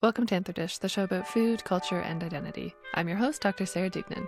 Welcome to Anthodish, the show about food, culture, and identity. I'm your host, Dr. Sarah Dugnan.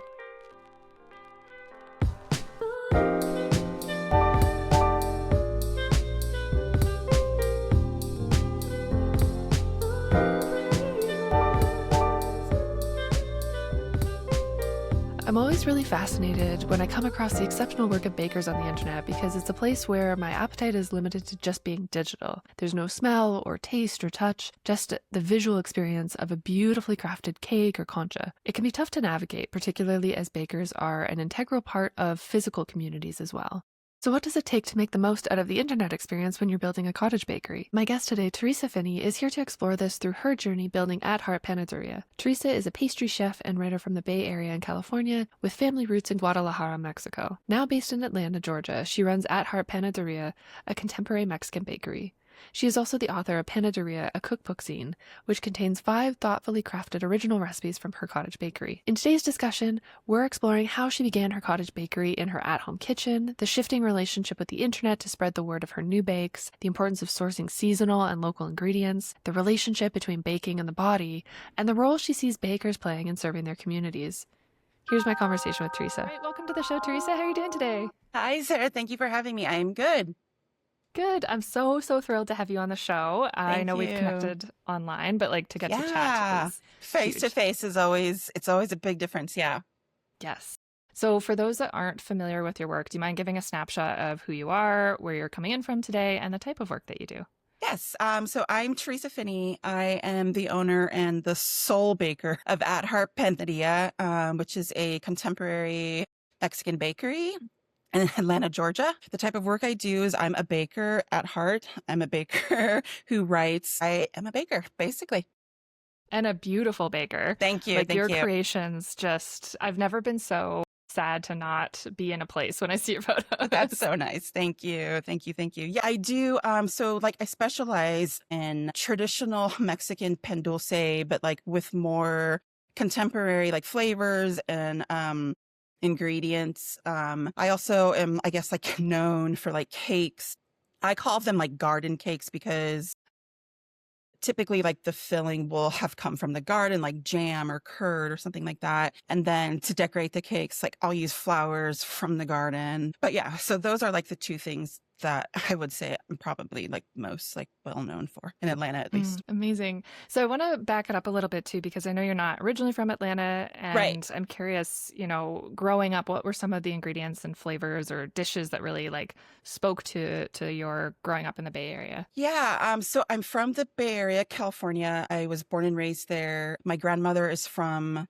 I'm always really fascinated when I come across the exceptional work of bakers on the internet because it's a place where my appetite is limited to just being digital. There's no smell or taste or touch, just the visual experience of a beautifully crafted cake or concha. It can be tough to navigate, particularly as bakers are an integral part of physical communities as well. So what does it take to make the most out of the internet experience when you're building a cottage bakery? My guest today, Teresa Finney, is here to explore this through her journey building At Heart Panadería. Teresa is a pastry chef and writer from the Bay Area in California with family roots in Guadalajara, Mexico. Now based in Atlanta, Georgia, she runs At Heart Panadería, a contemporary Mexican bakery. She is also the author of Panadería, a cookbook zine, which contains 5 thoughtfully crafted original recipes from her cottage bakery. In today's discussion, we're exploring how she began her cottage bakery in her at-home kitchen, the shifting relationship with the internet to spread the word of her new bakes, the importance of sourcing seasonal and local ingredients, the relationship between baking and the body, and the role she sees bakers playing in serving their communities. Here's my conversation with Teresa. All right, welcome to the show, Teresa. How are you doing today? Hi, Sarah. Thank you for having me. I am good. Good. I'm so thrilled to have you on the show. I know we've connected online, but to get to chat is face to face is always a big difference. Yeah. Yes. So for those that aren't familiar with your work, do you mind giving a snapshot of who you are, where you're coming in from today, and the type of work that you do? Yes. So I'm Teresa Finney. I am the owner and the sole baker of At Heart Panadería, which is a contemporary Mexican bakery in Atlanta, Georgia. The type of work I do is I'm a baker at heart. I'm a baker who writes. I am a baker, basically. And a beautiful baker. Thank you. Your creations I've never been so sad to not be in a place when I see your photos. That's so nice. Thank you. Yeah, I do. So I specialize in traditional Mexican pan dulce, but with more contemporary flavors and ingredients. I also am, I guess, known for cakes. I call them garden cakes because typically the filling will have come from the garden, jam or curd or something like that. And then to decorate the cakes, I'll use flowers from the garden. But yeah, so those are the 2 things that I would say I'm probably most well known for in Atlanta, at least. Amazing. So I want to back it up a little bit too, because I know you're not originally from Atlanta, and right. I'm curious, growing up, what were some of the ingredients and flavors or dishes that really spoke to your growing up in the Bay Area? Yeah. So I'm from the Bay Area, California. I was born and raised there. My grandmother is from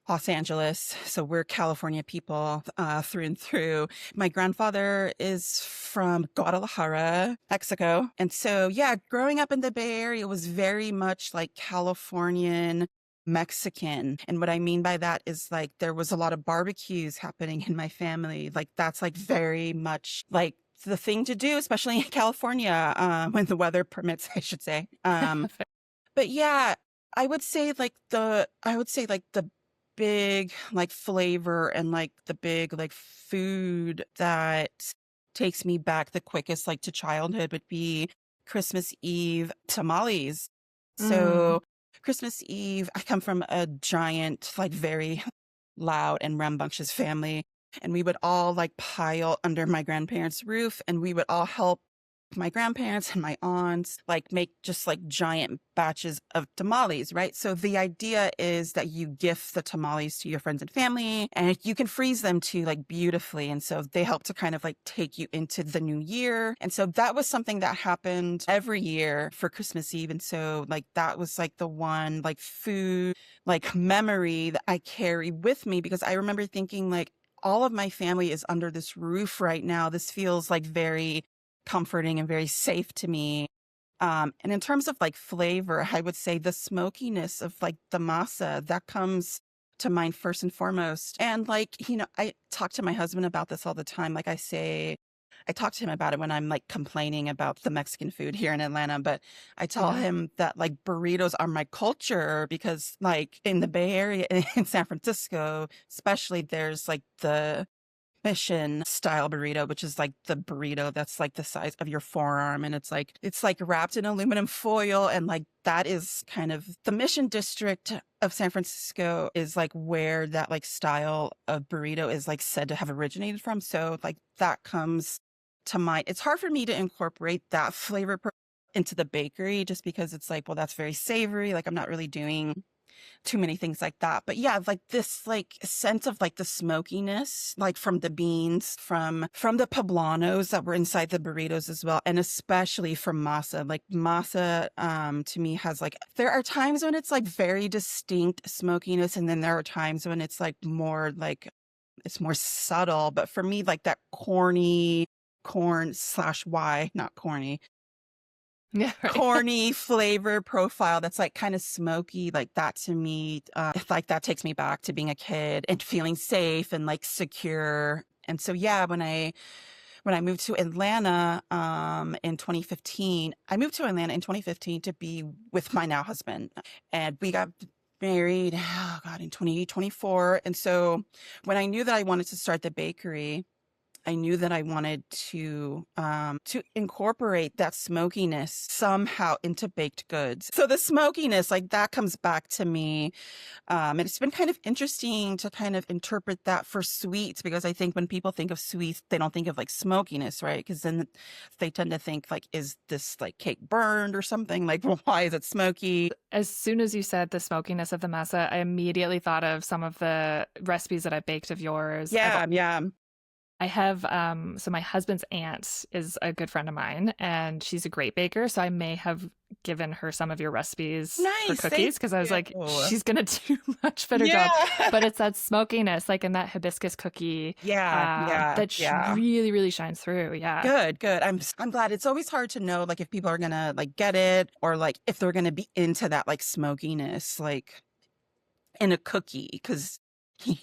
Los Angeles. So we're California people through and through. My grandfather is from Guadalajara, Mexico. And so, yeah, growing up in the Bay Area was very much Californian Mexican. And what I mean by that is there was a lot of barbecues happening in my family. That's very much the thing to do, especially in California, when the weather permits, I should say. But yeah, I would say the big flavor and the big food that takes me back the quickest to childhood would be Christmas Eve tamales. So Christmas Eve, I come from a giant very loud and rambunctious family, and we would all pile under my grandparents' roof, and we would all help my grandparents and my aunts make just giant batches of tamales, right? So the idea is that you gift the tamales to your friends and family, and you can freeze them too beautifully. And so they help to kind of take you into the new year. And so that was something that happened every year for Christmas Eve. And so that was the one food memory that I carry with me, because I remember thinking all of my family is under this roof right now. This feels very comforting and very safe to me. And in terms of flavor, I would say the smokiness of the masa that comes to mind first and foremost. And I talk to my husband about this all the time. I talk to him about it when I'm complaining about the Mexican food here in Atlanta, but I tell him that burritos are my culture, because in the Bay Area, in San Francisco especially, there's the mission style burrito, which is like the burrito that's like the size of your forearm. And it's like wrapped in aluminum foil. And like that is kind of the Mission District of San Francisco is like where that like style of burrito is like said to have originated from. So like that comes to mind. It's hard for me to incorporate that into the bakery just because it's like, well, that's very savory. Like I'm not really doing too many things like that. But yeah, like this like sense of like the smokiness, like from the beans, from the poblanos that were inside the burritos as well. And especially from masa. Like masa to me has like, there are times when it's like very distinct smokiness. And then there are times when it's like more like, it's more subtle. But for me, like that corny corn/y, not corny, Yeah, right. corny flavor profile that's like kind of smoky, like that to me, like that takes me back to being a kid and feeling safe and like secure. And so yeah, when I moved to Atlanta in 2015, I moved to Atlanta in 2015 to be with my now husband, and we got married, oh God, in 2024. And so when I knew that I wanted to start the bakery, I knew that I wanted to incorporate that smokiness somehow into baked goods. So the smokiness, like that comes back to me. And it's been kind of interesting to kind of interpret that for sweets, because I think when people think of sweets, they don't think of like smokiness, right? Because then they tend to think like, is this like cake burned or something? Like, well, why is it smoky? As soon as you said the smokiness of the masa, I immediately thought of some of the recipes that I baked of yours. Yeah, yeah. I have, so my husband's aunt is a good friend of mine, and she's a great baker. So I may have given her some of your recipes for Nice. cookies, because I was like, you. she's going to do a much better job. But it's that smokiness, like in that hibiscus cookie, that really, really shines through. Yeah. Good. I'm glad. It's always hard to know, like, if people are gonna like get it, or like if they're gonna be into that like smokiness, like in a cookie, because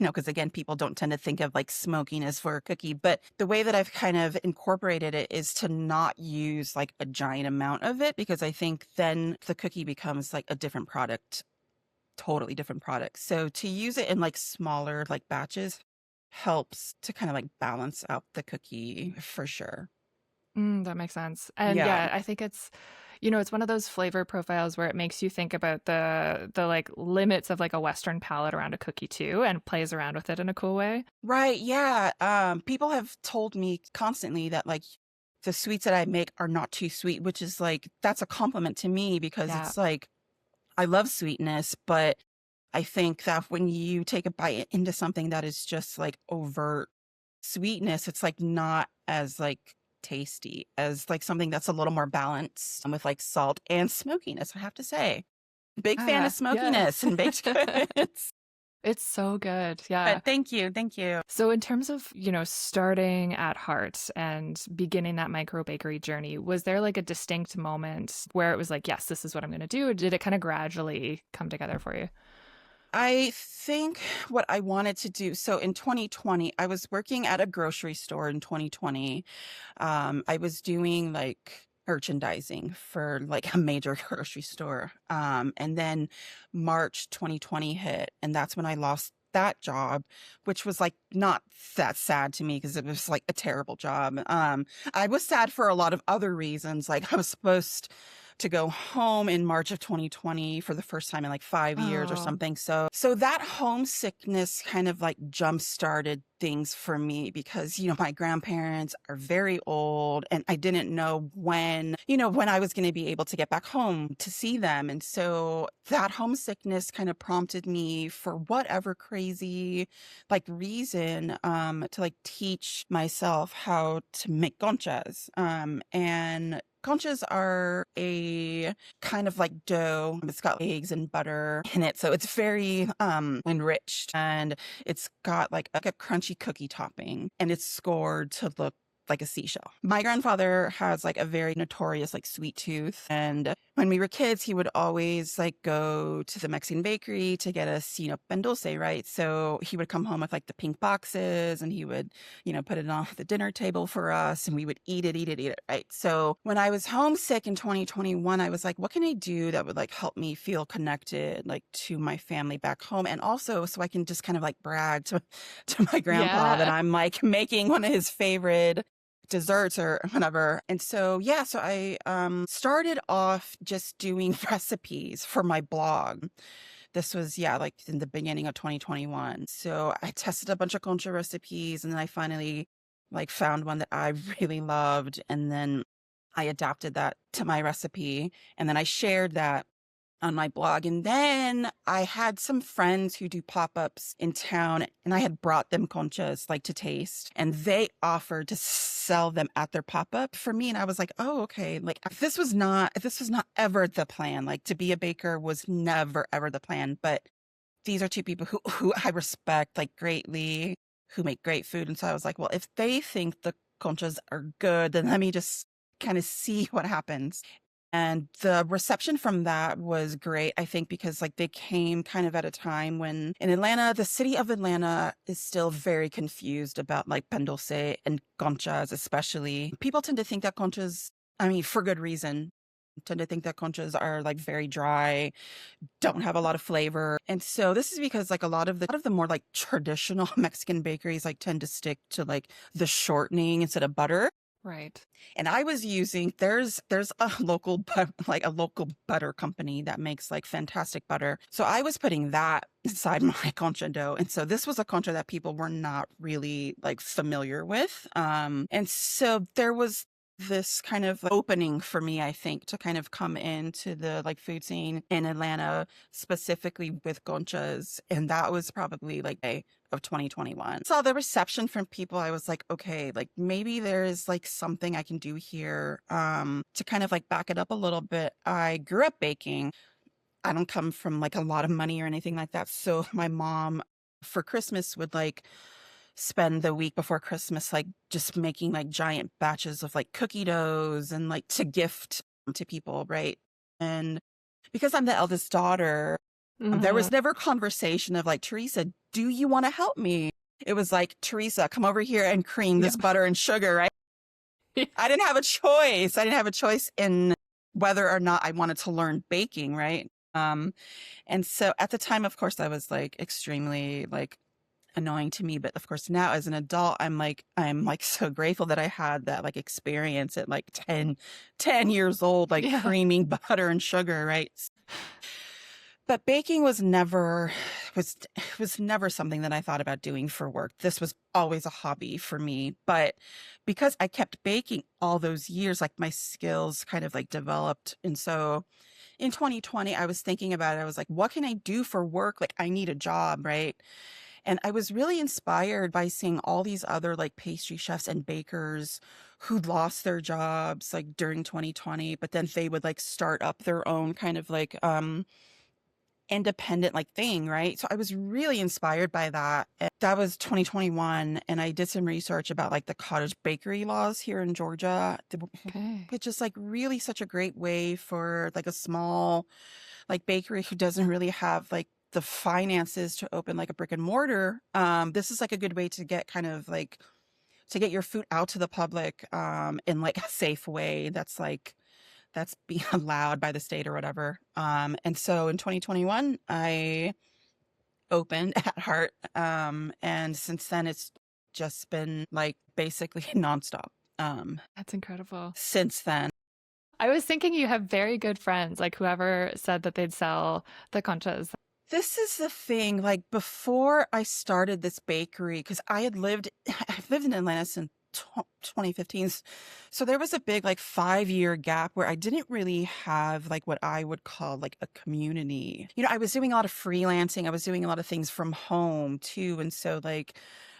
because again, people don't tend to think of like smokiness for a cookie. But the way that I've kind of incorporated it is to not use like a giant amount of it, because I think then the cookie becomes like a different product, totally different product. So to use it in like smaller like batches helps to kind of like balance out the cookie for sure. That makes sense. And Yeah. I think it's, it's one of those flavor profiles where it makes you think about the like limits of like a Western palate around a cookie too, and plays around with it in a cool way. Right. Yeah. People have told me constantly that like the sweets that I make are not too sweet, which is like, that's a compliment to me, because Yeah. it's like, I love sweetness, but I think that when you take a bite into something that is just like overt sweetness, it's like not as like tasty as like something that's a little more balanced with like salt and smokiness, I have to say. Big fan of smokiness and baked goods. It's so good. Yeah. But thank you. So in terms of, starting At Heart and beginning that micro bakery journey, was there like a distinct moment where it was like, yes, this is what I'm going to do? Or did it kind of gradually come together for you? I think what I wanted to do, so in 2020, I was working at a grocery store in 2020. I was doing like merchandising for like a major grocery store. And then March 2020 hit, and that's when I lost that job, which was like not that sad to me because it was like a terrible job. I was sad for a lot of other reasons. Like I was supposed to go home in March of 2020 for the first time in like 5 years or something. So that homesickness kind of like jump started things for me, because, my grandparents are very old, and I didn't know when I was going to be able to get back home to see them. And so that homesickness kind of prompted me, for whatever crazy like reason, to like teach myself how to make conchas. And conchas are a kind of like dough. It's got eggs and butter in it. So it's very enriched, and it's got like a crunchy cookie topping, and it's scored to look like a seashell. My grandfather has like a very notorious like sweet tooth, and when we were kids, he would always like go to the Mexican bakery to get us, pan dulce, right? So he would come home with like the pink boxes and he would, put it on the dinner table for us and we would eat it, right? So when I was homesick in 2021, I was like, what can I do that would like help me feel connected like to my family back home? And also so I can just kind of like brag to my grandpa that Yeah. I'm like making one of his favorite desserts or whatever. And so, yeah, so I started off just doing recipes for my blog. This was, yeah, like in the beginning of 2021. So I tested a bunch of concha recipes and then I finally like found one that I really loved. And then I adapted that to my recipe. And then I shared that on my blog. And then I had some friends who do pop-ups in town and I had brought them conchas like to taste and they offered to sell them at their pop-up for me. And I was like, oh, okay. Like this was not ever the plan. Like to be a baker was never, ever the plan. But these are two people who I respect like greatly, who make great food. And so I was like, well, if they think the conchas are good, then let me just kind of see what happens. And the reception from that was great, I think, because like they came kind of at a time when in Atlanta, the city of Atlanta is still very confused about like pan dulce and conchas, especially. People tend to think that conchas, I mean, for good reason, tend to think that conchas are like very dry, don't have a lot of flavor. And so this is because like a lot of the more like traditional Mexican bakeries like tend to stick to like the shortening instead of butter. Right. And I was using there's a local like a local butter company that makes like fantastic butter. So I was putting that inside my concha dough. And so this was a concha that people were not really like familiar with. And so there was this kind of opening for me, I think, to kind of come into the like food scene in Atlanta, specifically with conchas. And that was probably like of 2021. Saw the reception from people. I was like, okay, like maybe there's like something I can do here to kind of like back it up a little bit. I grew up baking. I don't come from like a lot of money or anything like that. So my mom for Christmas would like spend the week before Christmas like just making like giant batches of like cookie doughs and like to gift to people, right? And because I'm the eldest daughter, there Hmm. was never conversation of like, Teresa, do you want to help me? It was like, Teresa, come over here and cream Yeah. this butter and sugar, right? I didn't have a choice. I didn't have a choice in whether or not I wanted to learn baking, right? And so at the time, of course, I was like extremely like annoying to me. But of course, now as an adult, I'm like so grateful that I had that like experience at like 10 years old, like Yeah. creaming butter and sugar, right? But baking was never something that I thought about doing for work. This was always a hobby for me. But because I kept baking all those years, like my skills kind of like developed. And so in 2020, I was thinking about it. I was like, what can I do for work? Like I need a job, right? And I was really inspired by seeing all these other like pastry chefs and bakers who lost their jobs like during 2020, but then they would like start up their own kind of like independent like thing, right? So I was really inspired by that. And that was 2021 and I did some research about like the cottage bakery laws here in Georgia, Okay. which is like really such a great way for like a small like bakery who doesn't really have like the finances to open like a brick and mortar. This is like a good way to get kind of like to get your food out to the public in like a safe way that's being allowed by the state or whatever. And so in 2021, I opened At Heart. And since then, it's just been like basically nonstop. That's incredible. Since then, I was thinking you have very good friends, like whoever said that they'd sell the conchas. this is the thing. Like before I started this bakery, because I've lived in Atlanta since 2015. So there was a big like 5 year gap where I didn't really have like what I would call like a community. I was doing a lot of freelancing. I was doing a lot of things from home too. And so like,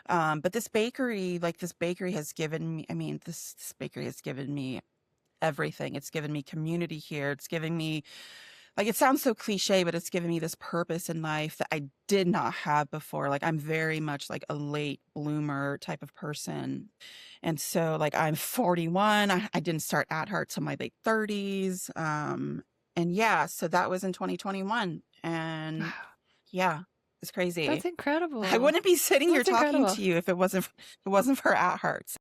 but this bakery has given me, I mean, this bakery has given me everything. It's given me community here. It's giving me like, it sounds so cliche, but it's given me this purpose in life that I did not have before. Like, I'm very much like a late bloomer type of person. And so, like, I'm 41. I didn't start At Heart till my late 30s. And yeah, so that was in 2021. And Wow. yeah, it's crazy. That's I incredible. wouldn't be sitting here That's talking incredible. to you if it wasn't for At Heart.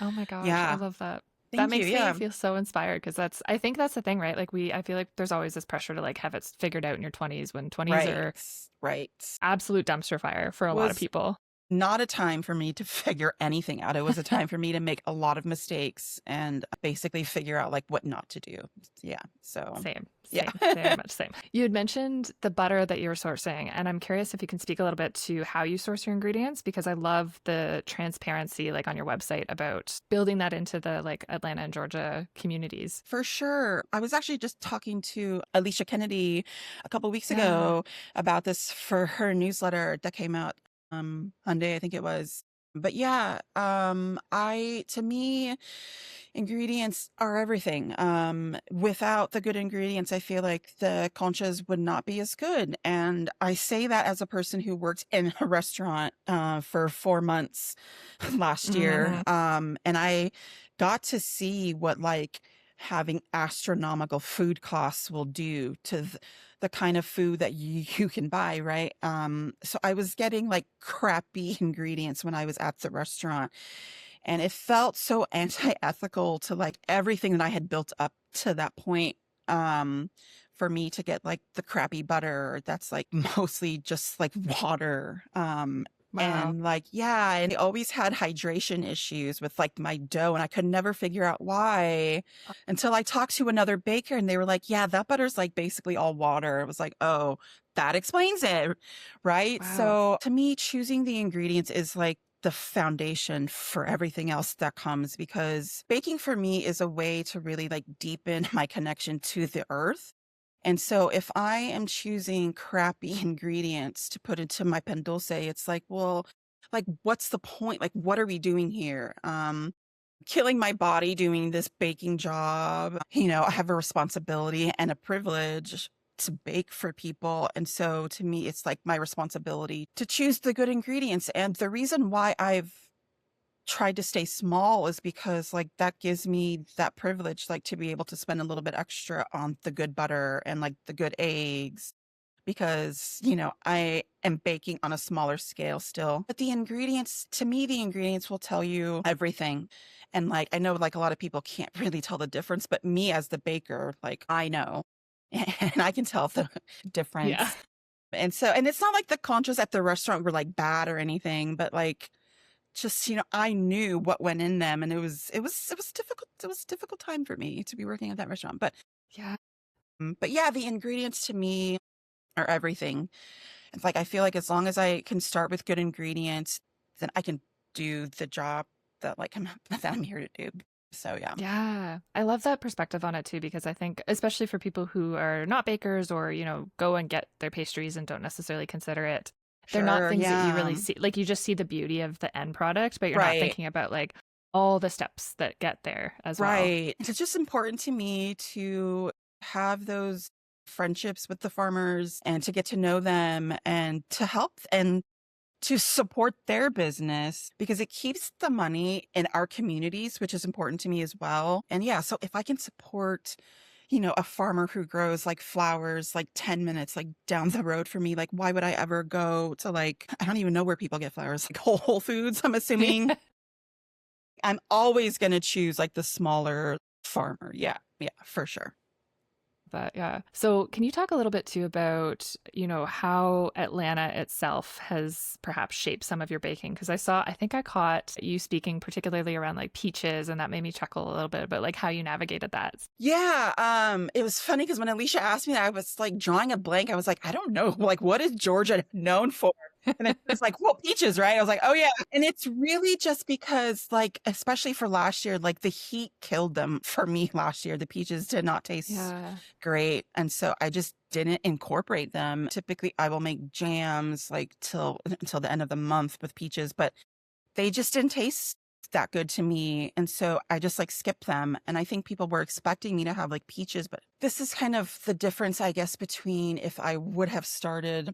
Oh my gosh, I Yeah. love that. That Thank you. makes me Yeah. feel so inspired because I think that's the thing, right? Like I feel like there's always this pressure to like have it figured out in your 20s when 20s Right. are Right. absolute dumpster fire for a lot of Was people. not a time for me to figure anything out. It was a time for me to make a lot of mistakes and basically figure out like what not to do. Yeah. So, Same, yeah. same, very much same. You had mentioned the butter that you're sourcing, and I'm curious if you can speak a little bit to how you source your ingredients because I love the transparency like on your website about building that into the like Atlanta and Georgia communities. For sure. I was actually just talking to Alicia Kennedy a couple weeks Yeah. ago about this for her newsletter that came out Monday, I think it was. But yeah, I to me ingredients are everything. Without the good ingredients, I feel like the conchas would not be as good. And I say that as a person who worked in a restaurant for 4 months last year. Mhm. And I got to see what like having astronomical food costs will do to the kind of food that you can buy, right? So I was getting like crappy ingredients when I was at the restaurant. And it felt so anti-ethical to like everything that I had built up to that point. For me to get like the crappy butter that's like mostly just like water. Wow. And like, yeah, and I always had hydration issues with like my dough, and I could never figure out why until I talked to another baker and they were like, yeah, that butter's like basically all water. It was like, oh, that explains it. Right. Wow. So to me, choosing the ingredients is like the foundation for everything else that comes because baking for me is a way to really like deepen my connection to the earth. And so if I am choosing crappy ingredients to put into my pan dulce, it's like, well, like, what's the point? Like, what are we doing here? Killing my body doing this baking job. I have a responsibility and a privilege to bake for people. And so to me, it's like my responsibility to choose the good ingredients. And the reason why I've tried to stay small is because like that gives me that privilege, like to be able to spend a little bit extra on the good butter and like the good eggs because, I am baking on a smaller scale still. But the ingredients, to me, the ingredients will tell you everything. And like, I know like a lot of people can't really tell the difference, but me as the baker, like I know and I can tell the Yeah. difference. And so, and it's not like the conchas at the restaurant were like bad or anything, but like, just, I knew what went in them and it was difficult. It was a difficult time for me to be working at that restaurant. Yeah. But yeah, the ingredients to me are everything. It's like I feel like as long as I can start with good ingredients, then I can do the job that like that I'm here to do. So yeah. Yeah, I love that perspective on it too, because I think, especially for people who are not bakers or, go and get their pastries and don't necessarily consider it, they're not Sure. things that you Yeah. really see. Like, you just see the beauty of the end product, but you're not Right. thinking about like all the steps that get there as well. Right. It's just important to me to have those friendships with the farmers and to get to know them and to help and to support their business because it keeps the money in our communities, which is important to me as well. And yeah, so if I can support, a farmer who grows like flowers like 10 minutes like down the road for me, like why would I ever go to like, I don't even know where people get flowers, like Whole Foods, I'm assuming. I'm always going to choose like the smaller farmer. Yeah. Yeah, for sure. But yeah. So can you talk a little bit too about, how Atlanta itself has perhaps shaped some of your baking? Because I think I caught you speaking particularly around like peaches, and that made me chuckle a little bit about like how you navigated that. Yeah, it was funny because when Alicia asked me that, I was like drawing a blank. I was like, I don't know, like what is Georgia known for? And it's like, well, peaches, right? I was like, oh yeah. And it's really just because like, especially for last year, like the heat killed them for me last year. The peaches did not taste Yeah. great. And so I just didn't incorporate them. Typically I will make jams like until the end of the month with peaches, but they just didn't taste that good to me. And so I just like skipped them. And I think people were expecting me to have like peaches, but this is kind of the difference, I guess, between if I would have started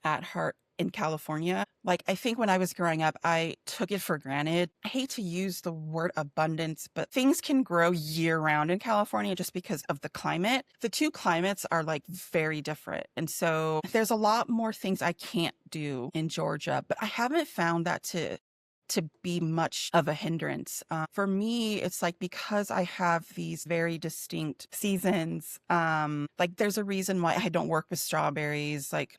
At Heart in California. Like, I think when I was growing up, I took it for granted. I hate to use the word abundance, but things can grow year round in California just because of the climate. The two climates are like very different. And so there's a lot more things I can't do in Georgia, but I haven't found that to be much of a hindrance. For me, it's like because I have these very distinct seasons, like there's a reason why I don't work with strawberries like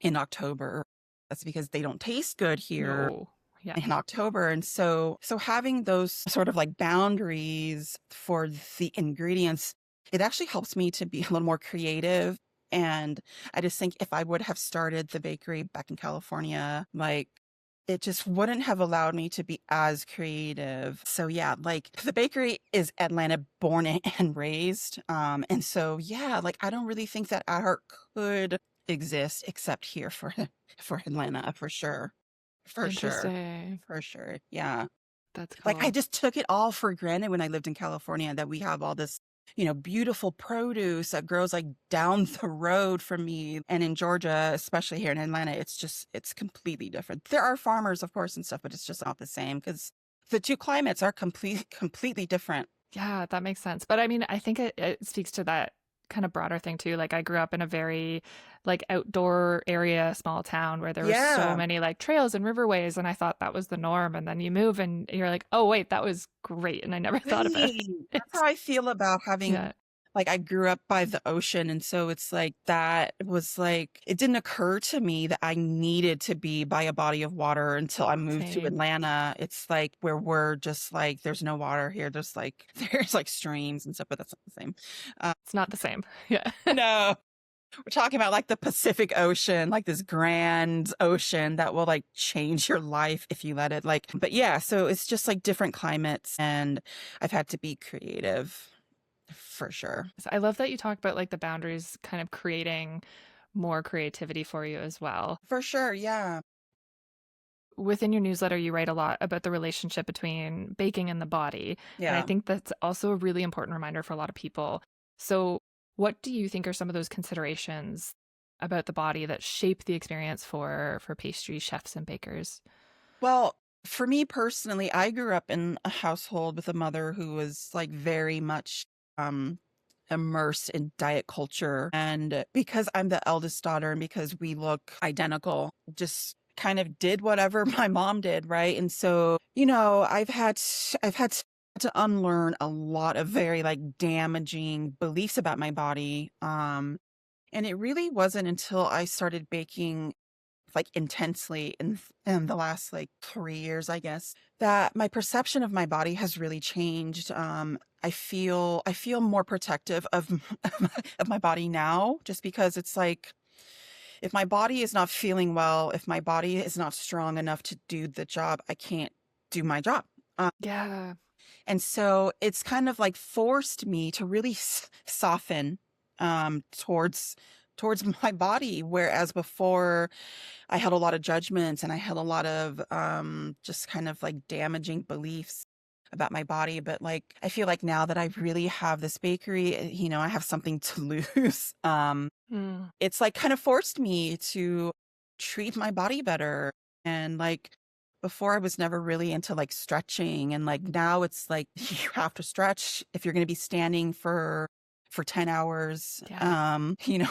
in October. That's because they don't taste good here No. Yeah. in October. And so having those sort of like boundaries for the ingredients, it actually helps me to be a little more creative. And I just think if I would have started the bakery back in California, like it just wouldn't have allowed me to be as creative. So yeah, like the bakery is Atlanta born and raised. And so yeah, like I don't really think that At Heart could exist except here for Atlanta for sure. For sure. Interesting. For sure. Yeah. That's Like I cool. just took it all for granted when I lived in California that we have all this, beautiful produce that grows like down the road from me. And in Georgia, especially here in Atlanta, it's completely different. There are farmers, of course, and stuff, but it's just not the same because the two climates are completely different. Yeah, that makes sense. But I mean, I think it speaks to that kind of broader thing too. Like I grew up in a very like outdoor area, small town where there were so Yeah. many like trails and riverways, and I thought that was the norm. And then you move and you're like, oh wait, that was great, and I never thought about Right. it. That's how I feel about having Yeah, like I grew up by the ocean and so it's like that was like it didn't occur to me that I needed to be by a body of water until I moved to same. Atlanta. It's like where we're just like there's no water here. There's like streams and stuff, but that's not the same. It's not the same. Yeah. No. We're talking about like the Pacific Ocean, like this grand ocean that will like change your life if you let it. Like, but yeah, so it's just like different climates and I've had to be creative for sure. So I love that you talk about like the boundaries kind of creating more creativity for you as well. For sure. Yeah. Within your newsletter, you write a lot about the relationship between baking and the body. And I Yeah. think that's also a really important reminder for a lot of people. So, what do you think are some of those considerations about the body that shape the experience for pastry chefs and bakers? Well, for me personally, I grew up in a household with a mother who was like very much um immersed in diet culture. And because I'm the eldest daughter and because we look identical, just kind of did whatever my mom did, right? And so, I've had to unlearn a lot of very like damaging beliefs about my body. And it really wasn't until I started baking like intensely in the last like 3 years, I guess, that my perception of my body has really changed. I feel more protective of of my body now, just because it's like if my body is not feeling well, if my body is not strong enough to do the job, I can't do my job. Yeah. And so it's kind of like forced me to really soften towards my body, whereas before I had a lot of judgments and I had a lot of just kind of like damaging beliefs about my body. But like I feel like now that I really have this bakery, I have something to lose. Mm. It's like kind of forced me to treat my body better. And like before I was never really into like stretching and like now it's like you have to stretch if you're going to be standing for 10 hours, Yeah.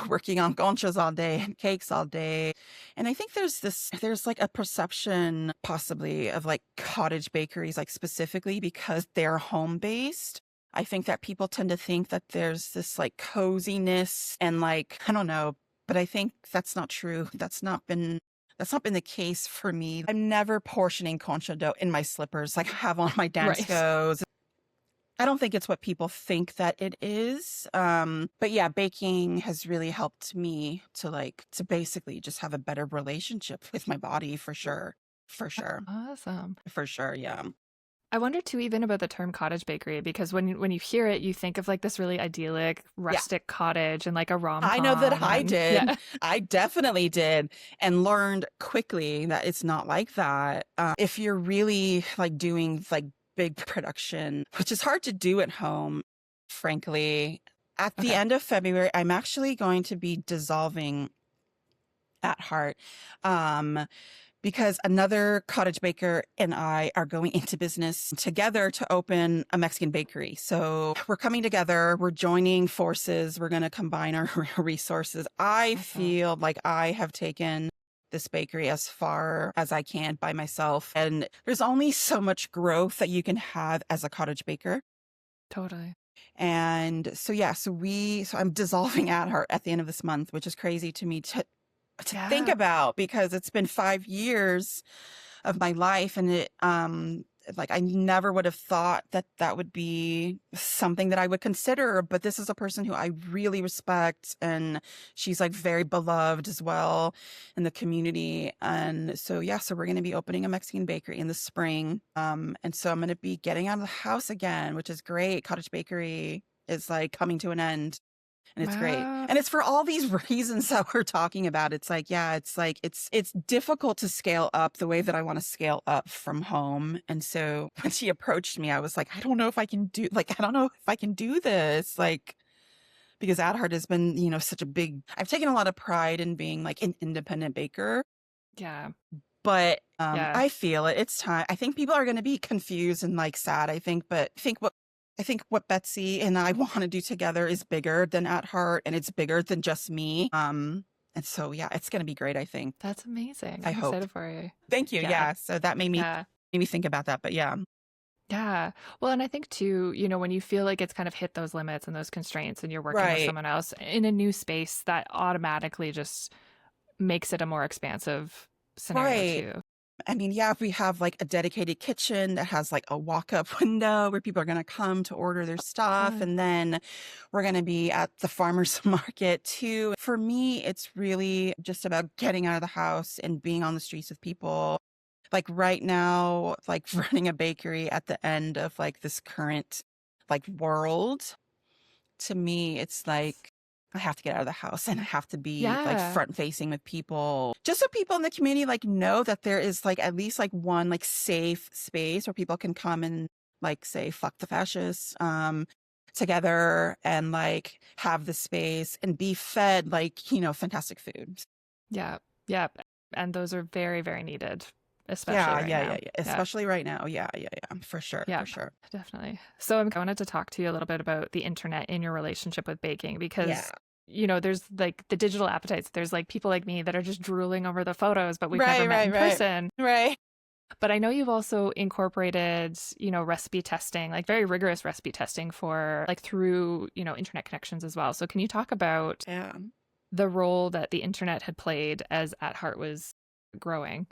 working on conchas all day and cakes all day. And I think there's like a perception possibly of like cottage bakeries, like specifically because they're home based. I think that people tend to think that there's this like coziness and like, I don't know, but I think that's not true. That's not been the case for me. I'm never portioning concha dough in my slippers like I have on my dance Right. goes. I don't think it's what people think that it is. But yeah, baking has really helped me to basically just have a better relationship with my body for sure. For sure. Awesome. For sure. Yeah. I wonder too, even about the term cottage bakery, because when you hear it, you think of like this really idyllic, Yeah. rustic cottage and like a I know that rom-com. I And did. yeah. I definitely did and learned quickly that it's not like that. If you're really like doing like big production, which is hard to do at home, frankly, at the Okay. end of February, I'm actually going to be dissolving At Heart. Um, because another cottage baker and I are going into business together to open a Mexican bakery. So we're coming together, we're joining forces, we're going to combine our resources. I Awesome. feel like I have taken this bakery as far as I can by myself. And there's only so much growth that you can have as a cottage baker. Totally. And so, yeah, so I'm dissolving At Heart at the end of this month, which is crazy to me to think Yeah. about because it's been 5 years of my life and like I never would have thought that that would be something that I would consider, but this is a person who I really respect and she's like very beloved as well in the community. And so yeah, so we're going to be opening a Mexican bakery in the spring. And so I'm going to be getting out of the house again, which is great. Cottage bakery is like coming to an end. And it's great. Wow. And it's for all these reasons that we're talking about. It's like, yeah, it's difficult to scale up the way that I want to scale up from home. And so when she approached me, I was like, I don't know if I can do this. Like, because At Heart has been, such a big, I've taken a lot of pride in being like an independent baker. Yeah. But Yeah. I feel it. It's time. I think people are going to be confused and like sad, but I think what Betsy and I want to do together is bigger than At Heart and it's bigger than just me. And so, yeah, it's going to be great, I think. That's amazing. I I'm hope. excited for you. Thank you. Yeah. Yeah. So that made me Yeah. think about that. But yeah. Yeah. Well, and I think too, when you feel like it's kind of hit those limits and those constraints and you're working with Right. someone else in a new space, that automatically just makes it a more expansive scenario Right. too. I mean, yeah, if we have like a dedicated kitchen that has like a walk-up window where people are going to come to order their stuff. Fun. And then we're going to be at the farmer's market too. For me, it's really just about getting out of the house and being on the streets with people. Like right now, like running a bakery at the end of like this current like world, to me, it's like I have to get out of the house and I have to be like Yeah. front facing with people just so people in the community like know that there is like at least like one like safe space where people can come and like say fuck the fascists together and like have the space and be fed like fantastic food. Yeah. Yeah. And those are very, very needed, especially right now. Yeah. Especially right now. Yeah. For sure. Yeah, For sure. definitely. So I wanted to talk to you a little bit about the internet in your relationship with baking because, there's like the digital appetites. There's like people like me that are just drooling over the photos, but we've never met in person. Right. But I know you've also incorporated, recipe testing, like very rigorous recipe testing for like through, internet connections as well. So can you talk about the role that the internet had played as At Heart was growing?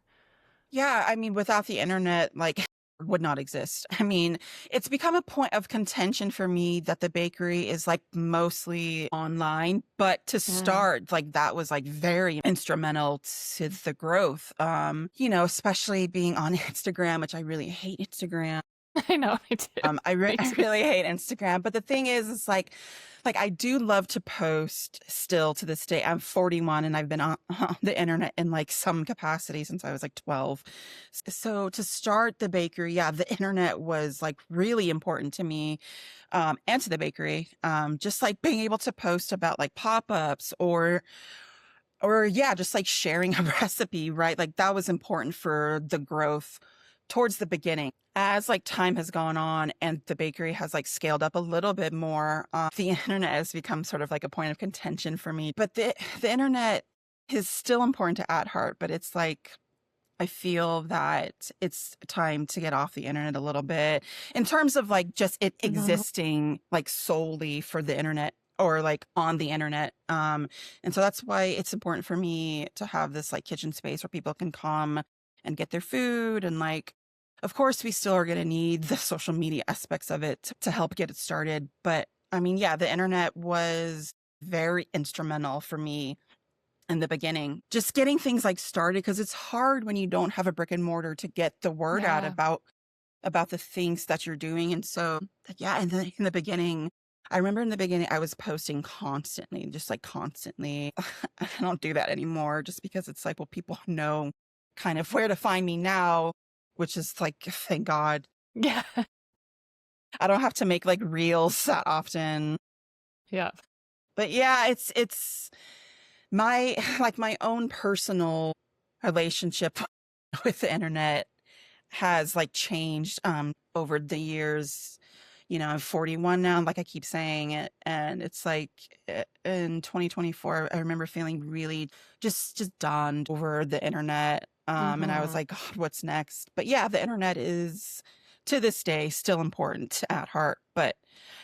Yeah, I mean, without the internet, like, would not exist. I mean, it's become a point of contention for me that the bakery is like mostly online, but to start, like that was like very instrumental to the growth. Especially being on Instagram, which I really hate Instagram. I know, I do. I really hate Instagram. But the thing is like I do love to post still to this day. I'm 41 and I've been on the internet in like some capacity since I was like 12. So to start the bakery, yeah, the internet was like really important to me and to the bakery. Just like being able to post about like pop-ups or yeah, just like sharing a recipe, right? Like that was important for the growth towards the beginning. As like time has gone on and the bakery has like scaled up a little bit more, the internet has become sort of like a point of contention for me. But the internet is still important to At Heart, but it's like I feel that it's time to get off the internet a little bit in terms of like just it existing like solely for the internet or like on the internet. And so that's why it's important for me to have this like kitchen space where people can come and get their food. And like, of course, we still are going to need the social media aspects of it to help get it started. But I mean, yeah, the internet was very instrumental for me in the beginning, just getting things like started, because it's hard when you don't have a brick and mortar to get the word out about the things that you're doing. And so, yeah, in the beginning, I remember in the beginning, I was posting constantly, just like constantly. I don't do that anymore just because it's like, well, people know kind of where to find me now, which is like, thank God. Yeah. I don't have to make like reels that often. Yeah. But yeah, it's my like my own personal relationship with the internet has like changed over the years. I'm 41 now, like I keep saying it, and it's like in 2024 I remember feeling really just dawned over the internet, and I was Mm-hmm. like, God, what's next? But yeah, the internet is to this day still important at heart, but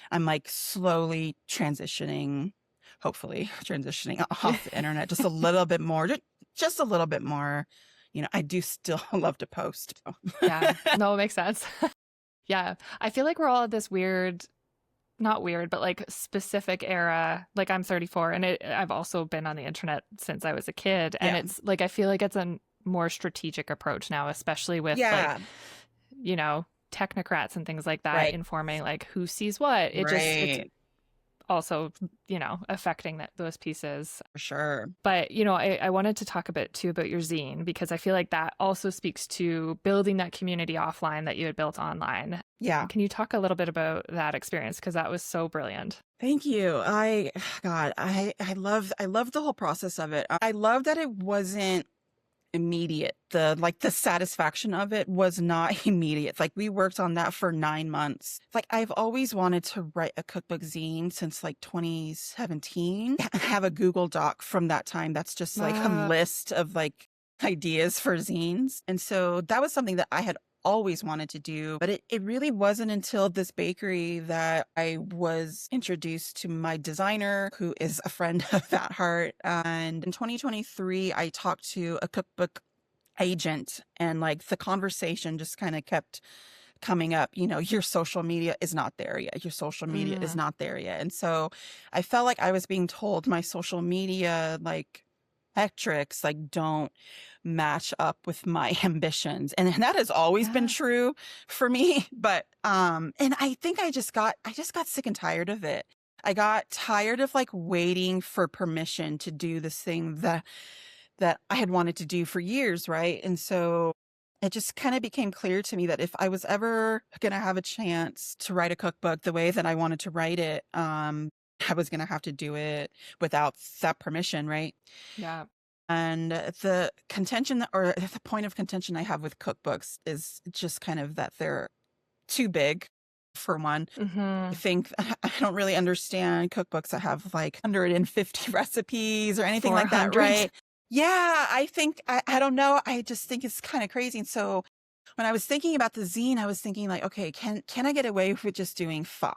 I'm like slowly transitioning, hopefully transitioning off the internet just a little bit more, just a little bit more. I do still love to post. Yeah. No, it makes sense. Yeah. I feel like we're all at this weird, not weird, but like specific era. Like I'm 34 and I've also been on the internet since I was a kid. And Yeah. it's like, I feel like it's a more strategic approach now, especially with like, Yeah. you know, technocrats and things like that Right. informing like who sees what. It's Right. also, affecting those pieces. For sure. But, I wanted to talk a bit too about your zine because I feel like that also speaks to building that community offline that you had built online. Yeah. Can you talk a little bit about that experience? Because that was so brilliant. Thank you. God, I love the whole process of it. I love that it wasn't immediate. The satisfaction of it was not immediate. Like we worked on that for 9 months. Like I've always wanted to write a cookbook zine since like 2017. I have a Google Doc from that time that's just like a list of like ideas for zines. And so that was something that I had always wanted to do, but it really wasn't until this bakery that I was introduced to my designer, who is a friend of At Heart. And in 2023, I talked to a cookbook agent, and like the conversation just kind of kept coming up. Your social media is not there yet. Your social media is not there yet. And so I felt like I was being told my social media like metrics like don't match up with my ambitions, and that has always been true for me. But and I think I just got sick and tired of it. I got tired of like waiting for permission to do this thing that I had wanted to do for years, right? And so it just kind of became clear to me that if I was ever going to have a chance to write a cookbook the way that I wanted to write it, I was going to have to do it without that permission, right? Yeah. And the contention or the point of contention I have with cookbooks is just kind of that they're too big, for one. I think I don't really understand cookbooks that have like 150 recipes or anything like that, 400. right? Yeah, I think, I don't know. I just think it's kind of crazy. And so when I was thinking about the zine, I was thinking like, okay, can I get away with just doing 5,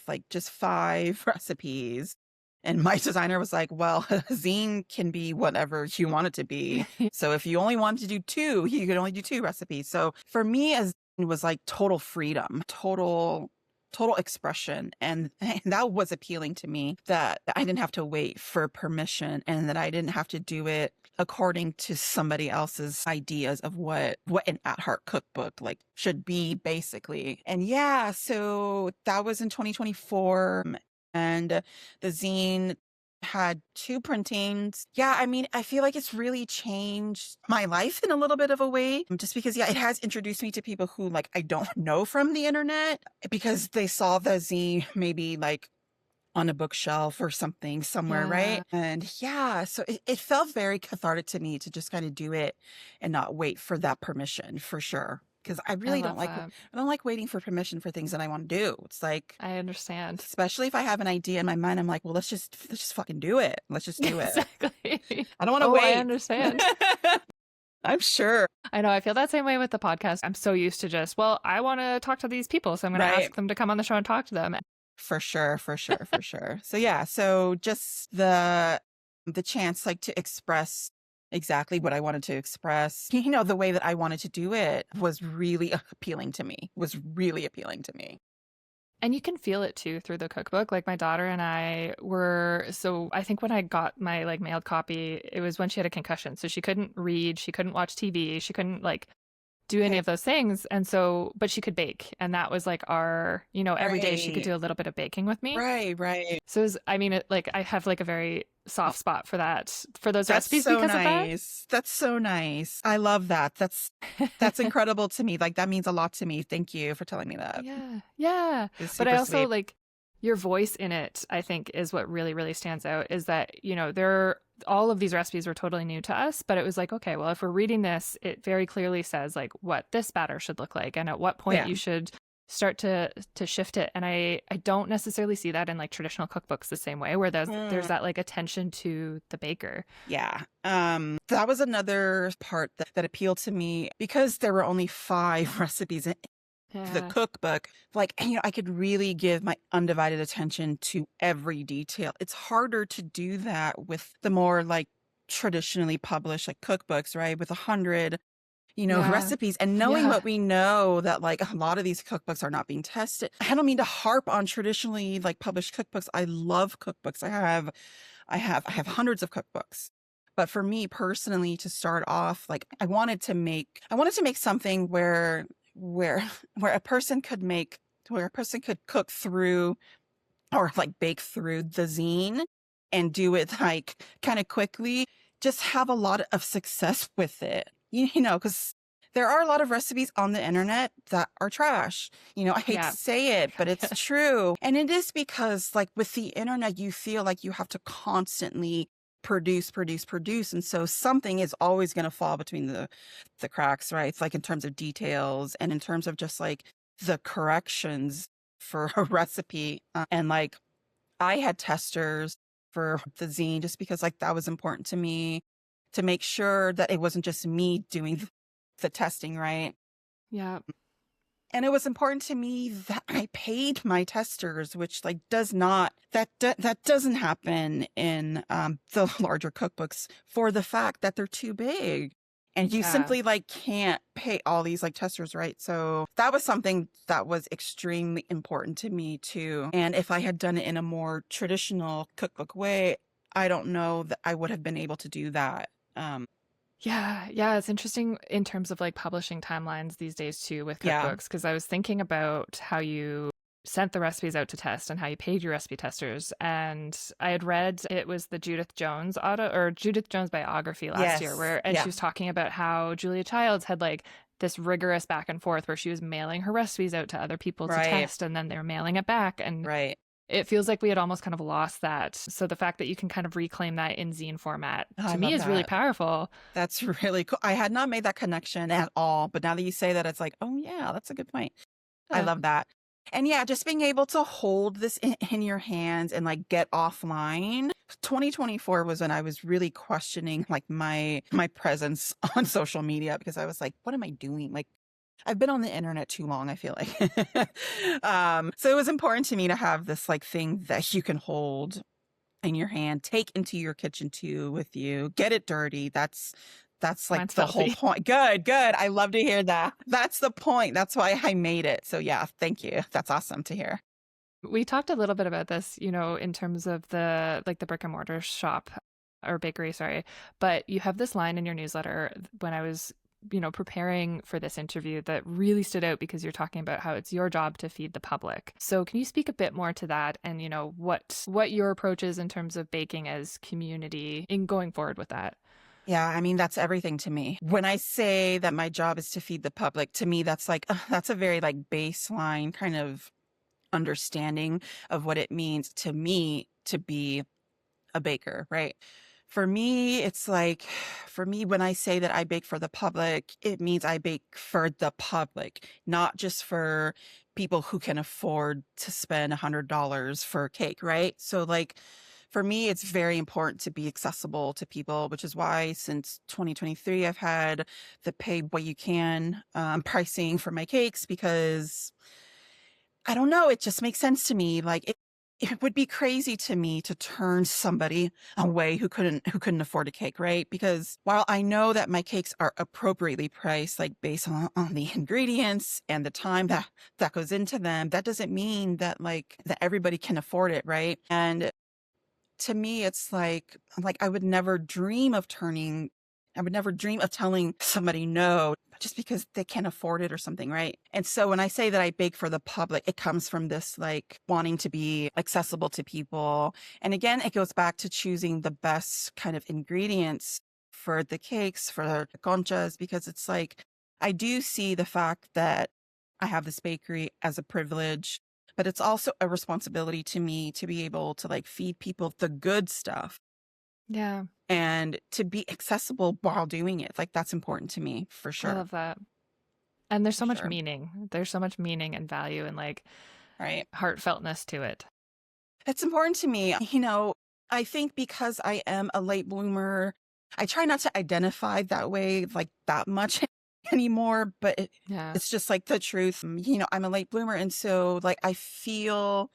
like just 5 recipes? And my designer was like, well, a zine can be whatever you want it to be. So if you only wanted to do 2, you could only do 2 recipes. So for me, a zine was like total freedom, total expression. And that was appealing to me, that I didn't have to wait for permission and that I didn't have to do it according to somebody else's ideas of what an At Heart cookbook like should be, basically. And yeah, so that was in 2024. And the zine had 2 printings. Yeah, I mean, I feel like it's really changed my life in a little bit of a way, just because, yeah, it has introduced me to people who like I don't know from the internet because they saw the zine maybe like on a bookshelf or something somewhere, right? And yeah, so it felt very cathartic to me to just kind of do it and not wait for that permission, for sure. Because I really don't like that. I don't like waiting for permission for things that I want to do. It's like, I understand. especially if I have an idea in my mind, I'm like, well, let's just fucking do it. Let's just do it. Exactly. I don't want to wait. I understand. I'm sure. I know. I feel that same way with the podcast. I'm so used to just, well, I want to talk to these people, so I'm going to ask them to come on the show and talk to them. For sure. So yeah, so just the chance like to express exactly what I wanted to express, the way that I wanted to do it was really appealing to me, And you can feel it too through the cookbook. Like my daughter and I so I think when I got my like mailed copy, it was when she had a concussion. So she couldn't read, she couldn't watch TV, she couldn't like do any of those things. And so, but she could bake. And that was like our, every day she could do a little bit of baking with me. Right. So I have like a very soft spot for that, for those That's recipes so because nice. That's so nice. I love that. That's incredible to me. Like that means a lot to me. Thank you for telling me that. Yeah. But I also sweet. like Your voice in it, I think, is what really, really stands out. Is that, there all of these recipes were totally new to us, but it was like, okay, well, if we're reading this, it very clearly says like what this batter should look like and at what point Yeah. you should start to shift it. And I don't necessarily see that in like traditional cookbooks the same way, where there's Mm, that like attention to the baker. yeah. That was another part that appealed to me because there were only 5 recipes in the Yeah. cookbook. Like, I could really give my undivided attention to every detail. It's harder to do that with the more like traditionally published like cookbooks, right? With 100 Yeah. recipes, and knowing Yeah. what we know, that like a lot of these cookbooks are not being tested. I don't mean to harp on traditionally like published cookbooks. I love cookbooks. I have hundreds of cookbooks. But for me personally, to start off, like I wanted to make something where where a person could make where a person could cook through or like bake through the zine and do it like kind of quickly, just have a lot of success with it. Because there are a lot of recipes on the internet that are trash. I hate to Yeah. say it, but it's Yeah. true. And it is because like with the internet, you feel like you have to constantly produce, produce, produce. And so something is always going to fall between the cracks, right? It's like in terms of details and in terms of just like the corrections for a recipe. And like I had testers for the zine just because like that was important to me to make sure that it wasn't just me doing the testing, right? Yeah. And it was important to me that I paid my testers, which like that doesn't happen in the larger cookbooks for the fact that they're too big. And you Yeah. simply like can't pay all these like testers, right? So that was something that was extremely important to me too. And if I had done it in a more traditional cookbook way, I don't know that I would have been able to do that. Yeah, yeah, it's interesting in terms of like publishing timelines these days too with Yeah. cookbooks, because I was thinking about how you sent the recipes out to test and how you paid your recipe testers. And I had read it was the Judith Jones biography last year Yes. and Yeah. she was talking about how Julia Childs had like this rigorous back and forth where she was mailing her recipes out to other people to Right. test and then they're mailing it back. And Right. it feels like we had almost kind of lost that. So the fact that you can kind of reclaim that in zine format Oh, I to me love is really that. powerful. That's really cool. I had not made that connection at all, but now that you say that, it's like, oh yeah, that's a good point. I Yeah. love that. And yeah, just being able to hold this in your hands and like get offline. 2024 was when I was really questioning like my presence on social media because I was like, what am I doing? Like I've been on the internet too long, I feel like. So it was important to me to have this like thing that you can hold in your hand, take into your kitchen too with you, get it dirty. That's like Mine's the whole filthy. point. Good, good. I love to hear that. That's the point. That's why I made it. So yeah, thank you. That's awesome to hear. We talked a little bit about this, in terms of the brick and mortar shop or bakery, sorry. But you have this line in your newsletter when I was, preparing for this interview that really stood out because you're talking about how it's your job to feed the public. So can you speak a bit more to that and, what your approach is in terms of baking as community in going forward with that? Yeah, I mean, that's everything to me. When I say that my job is to feed the public, to me, that's like, that's a very like baseline kind of understanding of what it means to me to be a baker, right? For me, it's like, for me, when I say that I bake for the public, it means I bake for the public, not just for people who can afford to spend $100 for a cake, right? So, like, for me, it's very important to be accessible to people, which is why since 2023, I've had the pay what you can pricing for my cakes because I don't know. It just makes sense to me. Like it would be crazy to me to turn somebody away who couldn't afford a cake, right? Because while I know that my cakes are appropriately priced, like based on the ingredients and the time that goes into them, that doesn't mean that like that everybody can afford it, right? And to me, it's like I would never dream of telling somebody no just because they can't afford it or something, right? And so when I say that I bake for the public, it comes from this like wanting to be accessible to people. And again, it goes back to choosing the best kind of ingredients for the cakes, for the conchas, because it's like I do see the fact that I have this bakery as a privilege. but it's also a responsibility to me to be able to like feed people the good stuff Yeah, and to be accessible while doing it. Like that's important to me for I sure. love that. And there's For so much sure. meaning. There's so much meaning and value and like Right. heartfeltness to it. It's important to me. I think because I am a late bloomer, I try not to identify that way like that much anymore, but Yeah. it's just like the truth. I'm a late bloomer. And so like I feel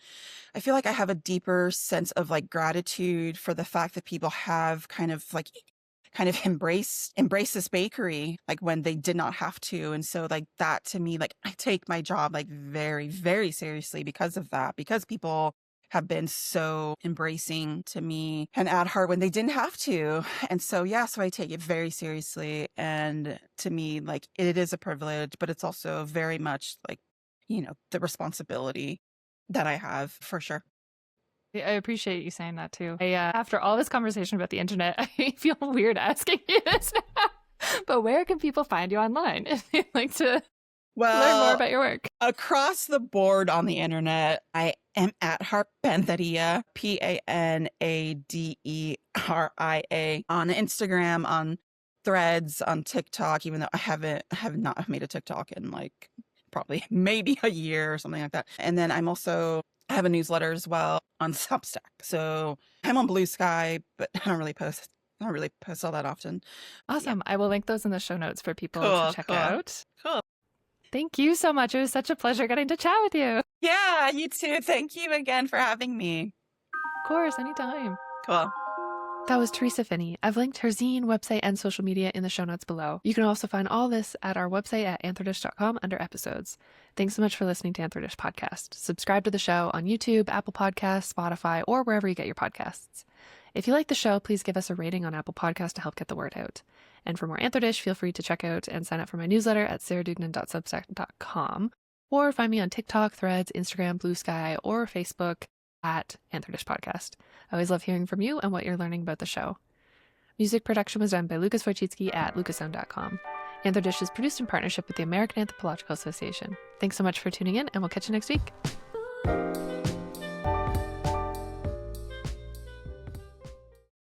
like I have a deeper sense of like gratitude for the fact that people have kind of embrace this bakery like when they did not have to. And so like that to me, like I take my job like very, very seriously because of that, because people have been so embracing to me and At Heart when they didn't have to. And so yeah, so I take it very seriously. And to me, like it is a privilege, but it's also very much like, the responsibility that I have for sure. I appreciate you saying that too. After all this conversation about the internet, I feel weird asking you this now. But where can people find you online if they'd like to learn more Well, about your work? across the board on the internet, I am at Heart Panaderia, Panaderia, on Instagram, on Threads, on TikTok, even though I have not made a TikTok in like probably maybe a year or something like that. And then I have a newsletter as well on Substack. So I'm on Blue Sky, but I don't really post all that often. Yeah. Awesome. I will link those in the show notes for people to Cool, check cool, out. cool. Thank you so much. It was such a pleasure getting to chat with you. Yeah, you too. Thank you again for having me. Of course, anytime. Cool. That was Teresa Finney. I've linked her zine, website, and social media in the show notes below. You can also find all this at our website at anthordish.com under episodes. Thanks so much for listening to Anthordish Podcast. Subscribe to the show on YouTube, Apple Podcasts, Spotify, or wherever you get your podcasts. If you like the show, please give us a rating on Apple Podcasts to help get the word out. And for more Anthordish, feel free to check out and sign up for my newsletter at sarahdougnan.substack.com, or find me on TikTok, Threads, Instagram, Blue Sky, or Facebook at Anthordish Podcast. I always love hearing from you and what you're learning about the show. Music production was done by Lucas Wojcicki at lucassound.com. Anthordish is produced in partnership with the American Anthropological Association. Thanks so much for tuning in, and we'll catch you next week.